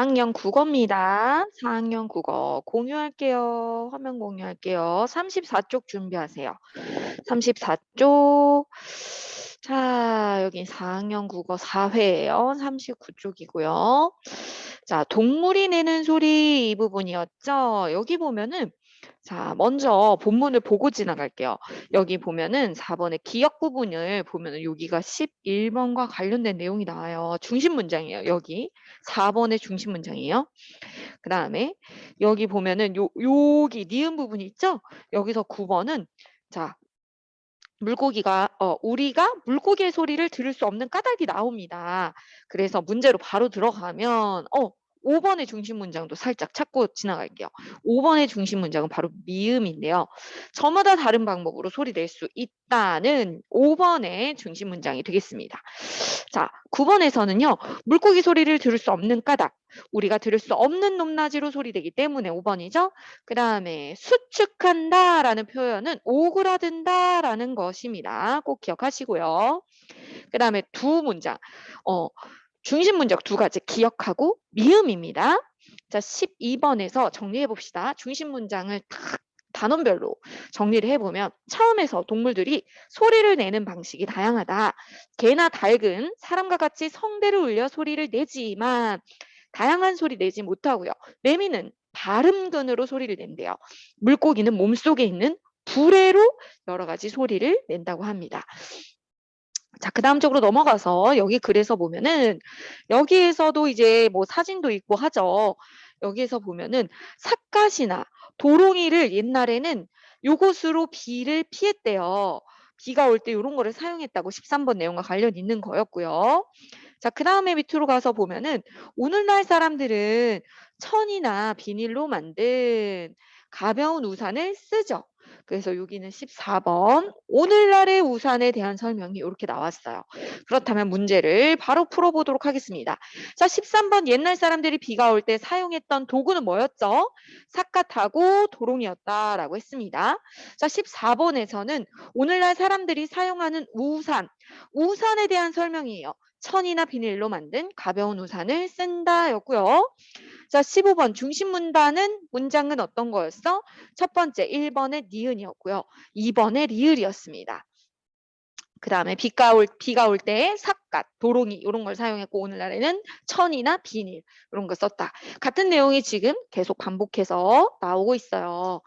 4학년 국어입니다. 4학년 국어 공유할게요. 화면 공유할게요. 34쪽 준비하세요. 34쪽. 자, 여기 4학년 국어 4회예요. 39쪽이고요. 자, 동물이 내는 소리 이 부분이었죠. 여기 보면은 자, 먼저 본문을 보고 지나갈게요. 여기 보면은 4번의 기억 부분을 보면은 여기가 11번과 관련된 내용이 나와요. 중심 문장이에요. 여기 4번의 중심 문장이에요. 그 다음에 여기 보면은 여기 니은 부분이 있죠? 여기서 9번은 자, 우리가 물고기의 소리를 들을 수 없는 까닭이 나옵니다. 그래서 문제로 바로 들어가면 5번의 중심 문장도 살짝 찾고 지나갈게요. 5번의 중심 문장은 바로 미음인데요. 저마다 다른 방법으로 소리 낼 수 있다는 5번의 중심 문장이 되겠습니다. 자, 9번에서는요. 물고기 소리를 들을 수 없는 까닭. 우리가 들을 수 없는 높낮이로 소리내기 때문에 5번이죠. 그 다음에 수축한다 라는 표현은 오그라든다 라는 것입니다. 꼭 기억하시고요. 그 다음에 두 문장. 중심 문장 두 가지 기억하고 미음입니다. 자, 12번에서 정리해 봅시다. 중심 문장을 딱 단원별로 정리를 해보면 처음에서 동물들이 소리를 내는 방식이 다양하다. 개나 닭은 사람과 같이 성대를 울려 소리를 내지만 다양한 소리 내지 못하고요. 매미는 발음근으로 소리를 낸대요. 물고기는 몸속에 있는 부레로 여러 가지 소리를 낸다고 합니다. 자, 그 다음 쪽으로 넘어가서 여기 글에서 보면은 여기에서도 이제 뭐 사진도 있고 하죠. 여기에서 보면은 삿갓이나 도롱이를 옛날에는 요것으로 비를 피했대요. 비가 올 때 이런 거를 사용했다고 13번 내용과 관련 있는 거였고요. 자, 그 다음에 밑으로 가서 보면은 오늘날 사람들은 천이나 비닐로 만든 가벼운 우산을 쓰죠. 그래서 여기는 14번 오늘날의 우산에 대한 설명이 이렇게 나왔어요. 그렇다면 문제를 바로 풀어보도록 하겠습니다. 자, 13번 옛날 사람들이 비가 올 때 사용했던 도구는 뭐였죠? 삿갓하고 도롱이었다라고 했습니다. 자, 14번에서는 오늘날 사람들이 사용하는 우산에 대한 설명이에요. 천이나 비닐로 만든 가벼운 우산을 쓴다였고요. 자, 15번 중심 문장은 어떤 거였어? 첫 번째 1번의 니은이었고요. 2번의 리을이었습니다. 그 다음에 비가 올 때 삿갓, 도롱이 이런 걸 사용했고 오늘날에는 천이나 비닐 이런 거 썼다. 같은 내용이 지금 계속 반복해서 나오고 있어요.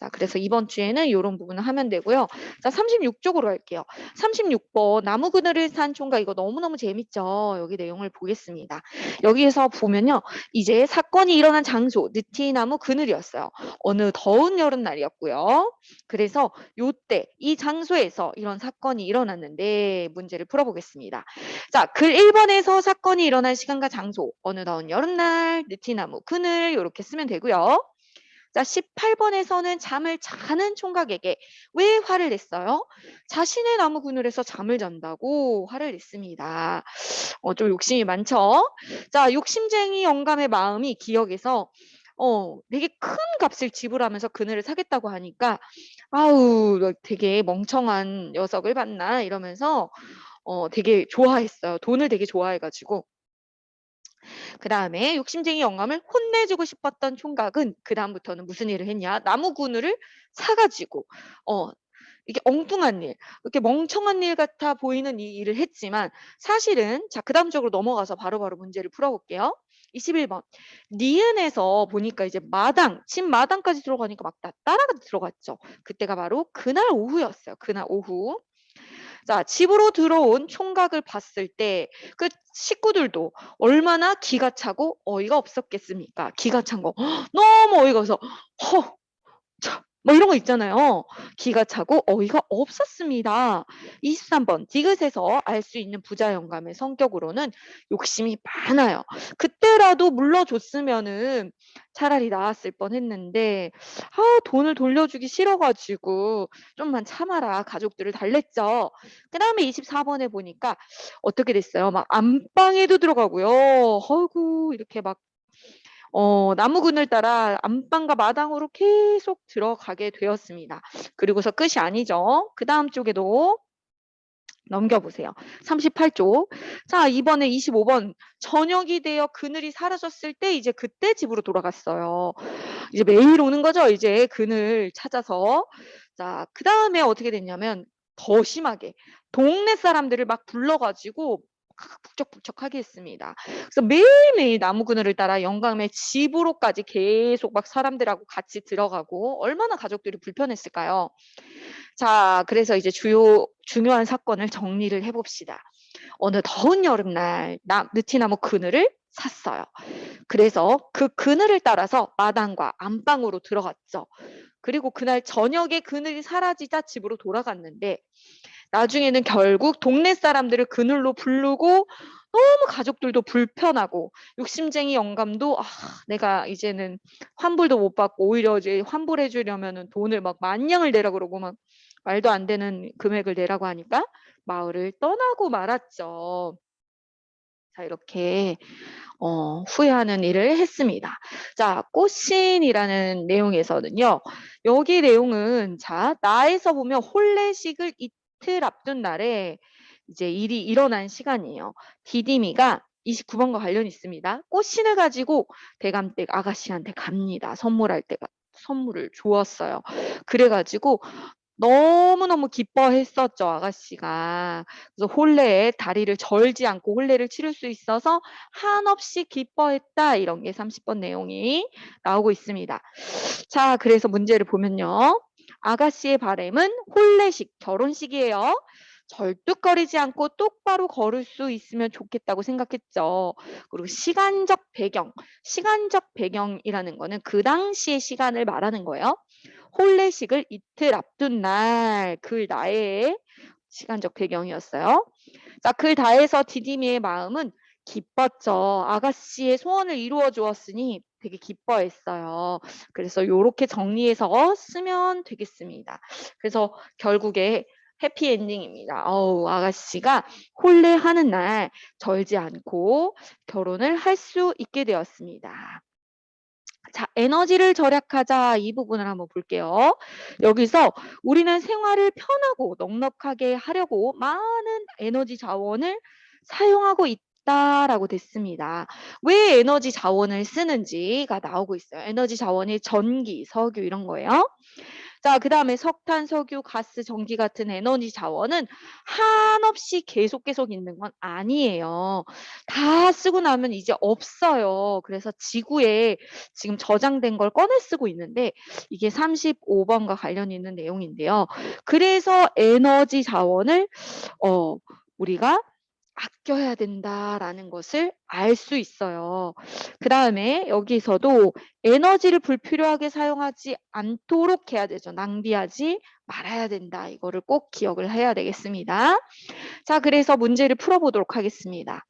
자, 그래서 이번 주에는 이런 부분을 하면 되고요. 자, 36쪽으로 갈게요. 36번 나무 그늘을 산 총각 이거 너무너무 재밌죠. 여기 내용을 보겠습니다. 여기에서 보면요. 이제 사건이 일어난 장소 느티나무 그늘이었어요. 어느 더운 여름날이었고요. 그래서 요때 이 장소에서 이런 사건이 일어났는데 문제를 풀어보겠습니다. 자, 글 1번에서 사건이 일어난 시간과 장소 어느 더운 여름날 느티나무 그늘 이렇게 쓰면 되고요. 자, 18번에서는 잠을 자는 총각에게 왜 화를 냈어요? 자신의 나무 그늘에서 잠을 잔다고 화를 냈습니다. 좀 욕심이 많죠? 자, 욕심쟁이 영감의 마음이 기억에서 되게 큰 값을 지불하면서 그늘을 사겠다고 하니까 아우, 너 되게 멍청한 녀석을 봤나 이러면서 되게 좋아했어요. 돈을 되게 좋아해가지고. 그 다음에 욕심쟁이 영감을 혼내주고 싶었던 총각은 그 다음부터는 무슨 일을 했냐? 나무 그늘을 사가지고 이게 엉뚱한 일, 이렇게 멍청한 일 같아 보이는 이 일을 했지만 사실은 자, 그 다음 쪽으로 넘어가서 바로바로 문제를 풀어볼게요. 21번. 니은에서 보니까 이제 집 마당까지 들어가니까 막 따라가 들어갔죠. 그때가 바로 그날 오후였어요. 그날 오후. 자, 집으로 들어온 총각을 봤을 때 그 식구들도 얼마나 기가 차고 어이가 없었겠습니까? 기가 찬 거. 너무 어이가 없어서 허, 뭐 이런 거 있잖아요. 기가 차고 어이가 없었습니다. 23번 디귿에서 알 수 있는 부자 영감의 성격으로는 욕심이 많아요. 그때라도 물러줬으면은 차라리 나았을 뻔했는데 돈을 돌려주기 싫어가지고 좀만 참아라 가족들을 달랬죠. 그 다음에 24번에 보니까 어떻게 됐어요? 막 안방에도 들어가고요. 아이고 이렇게 막 나무 그늘 따라 안방과 마당으로 계속 들어가게 되었습니다. 그리고서 끝이 아니죠. 그 다음 쪽에도 넘겨보세요. 38쪽. 자, 이번에 25번. 저녁이 되어 그늘이 사라졌을 때 이제 그때 집으로 돌아갔어요. 이제 매일 오는 거죠. 이제 그늘 찾아서. 자, 그 다음에 어떻게 됐냐면 더 심하게 동네 사람들을 막 불러가지고 북적북적하게 했습니다. 그래서 매일매일 나무 그늘을 따라 영감의 집으로까지 계속 막 사람들하고 같이 들어가고 얼마나 가족들이 불편했을까요? 자, 그래서 이제 중요한 사건을 정리를 해봅시다. 어느 더운 여름날 느티나무 그늘을 샀어요. 그래서 그 그늘을 따라서 마당과 안방으로 들어갔죠. 그리고 그날 저녁에 그늘이 사라지자 집으로 돌아갔는데 나중에는 결국 동네 사람들을 그늘로 부르고 너무 가족들도 불편하고 욕심쟁이 영감도 내가 이제는 환불도 못 받고 오히려 이제 환불해 주려면은 돈을 막 만냥을 내라 그러고 막 말도 안 되는 금액을 내라고 하니까 마을을 떠나고 말았죠. 자, 이렇게 후회하는 일을 했습니다. 자, 꽃신이라는 내용에서는요. 여기 내용은 자, 나에서 보면 혼례식을 이틀 앞둔 날에 이제 일이 일어난 시간이에요. 디디미가 29번과 관련이 있습니다. 꽃신을 가지고 대감댁 아가씨한테 갑니다. 선물할 때가 선물을 주었어요. 그래가지고 너무너무 기뻐했었죠, 아가씨가. 그래서 혼례에 다리를 절지 않고 혼례를 치를 수 있어서 한없이 기뻐했다. 이런 게 30번 내용이 나오고 있습니다. 자, 그래서 문제를 보면요. 아가씨의 바람은 혼례식, 결혼식이에요. 절뚝거리지 않고 똑바로 걸을 수 있으면 좋겠다고 생각했죠. 그리고 시간적 배경이라는 거는 그 당시의 시간을 말하는 거예요. 혼례식을 이틀 앞둔 날, 그 나의 시간적 배경이었어요. 자, 그 다해서 디디미의 마음은 기뻤죠. 아가씨의 소원을 이루어 주었으니 되게 기뻐했어요. 그래서 이렇게 정리해서 쓰면 되겠습니다. 그래서 결국에 해피엔딩입니다. 아가씨가 혼례하는 날 절지 않고 결혼을 할 수 있게 되었습니다. 자, 에너지를 절약하자 이 부분을 한번 볼게요. 여기서 우리는 생활을 편하고 넉넉하게 하려고 많은 에너지 자원을 사용하고 있다라고 됐습니다. 왜 에너지 자원을 쓰는지가 나오고 있어요. 에너지 자원이 전기, 석유 이런 거예요. 자, 그 다음에 석탄, 석유, 가스, 전기 같은 에너지 자원은 한없이 계속 있는 건 아니에요. 다 쓰고 나면 이제 없어요. 그래서 지구에 지금 저장된 걸 꺼내 쓰고 있는데 이게 35번과 관련 있는 내용인데요. 그래서 에너지 자원을 우리가 아껴야 된다라는 것을 알 수 있어요. 그 다음에 여기서도 에너지를 불필요하게 사용하지 않도록 해야 되죠. 낭비하지 말아야 된다. 이거를 꼭 기억을 해야 되겠습니다. 자, 그래서 문제를 풀어보도록 하겠습니다.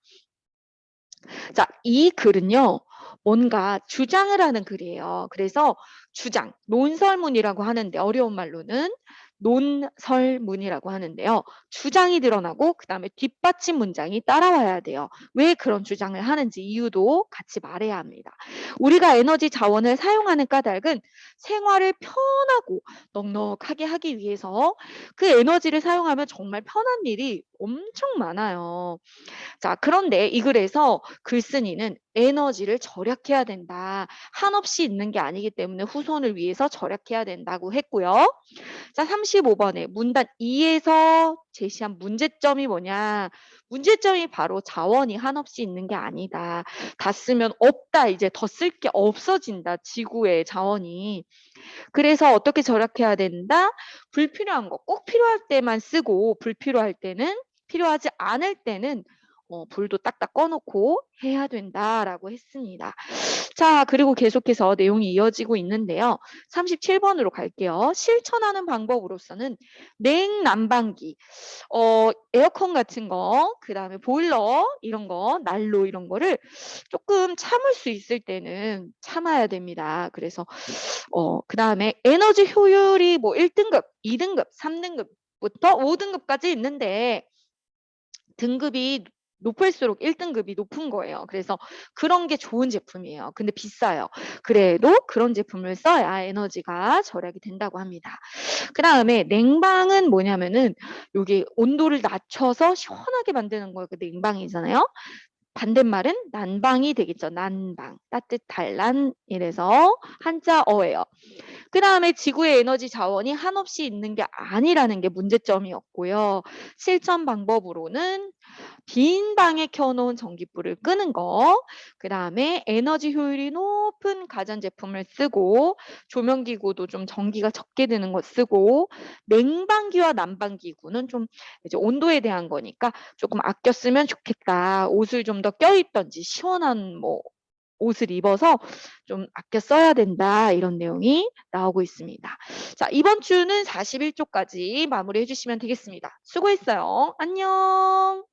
자, 이 글은요. 뭔가 주장을 하는 글이에요. 그래서 주장, 논설문이라고 하는데 어려운 말로는 논설문이라고 하는데요. 주장이 드러나고 그다음에 뒷받침 문장이 따라와야 돼요. 왜 그런 주장을 하는지 이유도 같이 말해야 합니다. 우리가 에너지 자원을 사용하는 까닭은 생활을 편하고 넉넉하게 하기 위해서 그 에너지를 사용하면 정말 편한 일이 엄청 많아요. 자, 그런데 이 글에서 글쓴이는 에너지를 절약해야 된다. 한없이 있는 게 아니기 때문에 후손을 위해서 절약해야 된다고 했고요. 자, 35번에 문단 2에서 제시한 문제점이 뭐냐? 문제점이 바로 자원이 한없이 있는 게 아니다. 다 쓰면 없다. 이제 더 쓸 게 없어진다. 지구의 자원이. 그래서 어떻게 절약해야 된다? 불필요한 거 꼭 필요할 때만 쓰고 불필요할 때는 필요하지 않을 때는 불도 딱딱 꺼놓고 해야 된다라고 했습니다. 자, 그리고 계속해서 내용이 이어지고 있는데요. 37번으로 갈게요. 실천하는 방법으로서는 냉난방기, 에어컨 같은 거, 그 다음에 보일러 이런 거, 난로 이런 거를 조금 참을 수 있을 때는 참아야 됩니다. 그래서 그 다음에 에너지 효율이 뭐 1등급, 2등급, 3등급부터 5등급까지 있는데 등급이 높을수록 1등급이 높은 거예요. 그래서 그런 게 좋은 제품이에요. 근데 비싸요. 그래도 그런 제품을 써야 에너지가 절약이 된다고 합니다. 그다음에 냉방은 뭐냐면은 여기 온도를 낮춰서 시원하게 만드는 거가 냉방이잖아요. 반대말은 난방이 되겠죠. 난방. 따뜻할 난 이래서 한자어예요. 그다음에 지구의 에너지 자원이 한없이 있는 게 아니라는 게 문제점이었고요. 실천 방법으로는 빈 방에 켜놓은 전기불을 끄는 거, 그다음에 에너지 효율이 높은 가전제품을 쓰고 조명기구도 좀 전기가 적게 드는 거 쓰고 냉방기와 난방기구는 좀 이제 온도에 대한 거니까 조금 아껴 쓰면 좋겠다. 옷을 좀 더 껴입던지 시원한 뭐 옷을 입어서 좀 아껴 써야 된다. 이런 내용이 나오고 있습니다. 자, 이번 주는 41쪽까지 마무리해 주시면 되겠습니다. 수고했어요. 안녕.